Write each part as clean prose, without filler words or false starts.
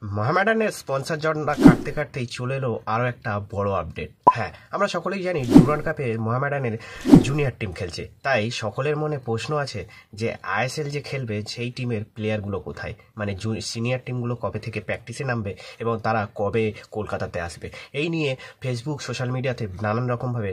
মোহামেডানের sponsor জটটা কাটতে কাটতেই চলে এলো আরও একটা বড় আপডেট। হ্যাঁ, আমরা সকলেই জানি ডুরান্ড কাপে মোহামেডানের জুনিয়র টিম খেলছে, তাই সকলের মনে প্রশ্ন আছে যে আইএসএল যে খেলবে সেই টিমের প্লেয়ারগুলো কোথায়, মানে সিনিয়র টিমগুলো কবে থেকে প্র্যাকটিসে নামবে এবং তারা কবে কলকাতাতে আসবে। এই নিয়ে ফেসবুক সোশ্যাল মিডিয়াতে নানান রকমভাবে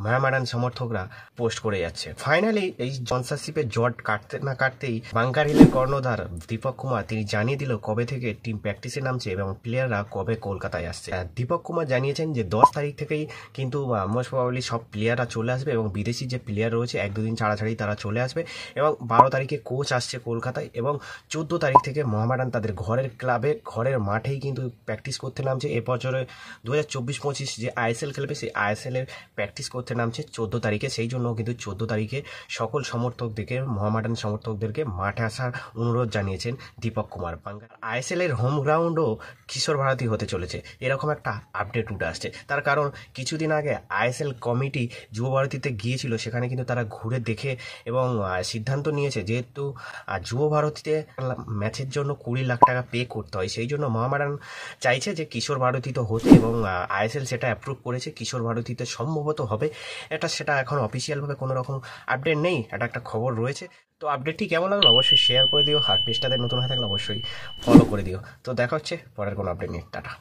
মোহামেডান সমর্থকরা পোস্ট করে যাচ্ছে। ফাইনালি এই স্পন্সরশিপের জট কাটতে না কাটতেই বাঙ্কার হিলের কর্ণধার দীপক কুমার তিনি জানিয়ে দিল কবে থেকে টিম প্র্যাকটিসে নামছে এবং প্লেয়াররা কবে কলকাতায় আসছে। দীপক কুমার জানিয়েছেন যে 10 তারিখ থেকেই কিন্তু মোস্ট প্রবাবলি সব প্লেয়াররা চলে আসবে এবং বিদেশি যে প্লেয়ার রয়েছে 1-2 দিন ছাড়াছাড়ি তারা চলে আসবে এবং 12 তারিখে কোচ আসছে কলকাতায় এবং 14 তারিখ থেকে মোহামেডান তাদের ঘরের ক্লাবে ঘরের মাঠেই কিন্তু প্র্যাকটিস করতে নামছে। এ বছরে 2024-25 যে আইএসএল খেলবে সেই আইএসএল এর প্র্যাকটিস করতে নামছে 14 তারিখে। সেই জন্য কিন্তু 14 তারিখে সকল সমর্থকদেরকে মোহামেডান সমর্থকদেরকে মাঠে আসার অনুরোধ জানিয়েছেন দীপক কুমার। আইএসএল এর হোম গ্রাউন্ডও কিশোর ভারতী হতে চলেছে, এরকম একটা আপডেট উঠে আসছে। তার কারণ কিছুদিন আগে আইএসএল কমিটি যুব ভারতীতে গিয়েছিল, সেখানে কিন্তু তারা ঘুরে দেখে এবং সিদ্ধান্ত নিয়েছে যেহেতু যুব ভারতীতে ম্যাচের জন্য 20 লাখ টাকা পে করতে হয়, সেই জন্য মোহামেডান চাইছে যে কিশোর ভারতীতে হতে এবং আইএসএল সেটা অ্যাপ্রুভ করেছে, কিশোর ভারতীতে সম্ভবত হবে। সেটা এখন অফিসিয়ালভাবে কোনো রকম আপডেট নেই, এটা একটা খবর রয়েছে। তো আপডেটটি কেমন লাগলো অবশ্যই শেয়ার করে দিও, আর পেজটাতে নতুন হয়ে থাকলে অবশ্যই ফলো করে দিও। তো দেখা হচ্ছে পরের কোনো আপডেট নিয়ে। টাটা।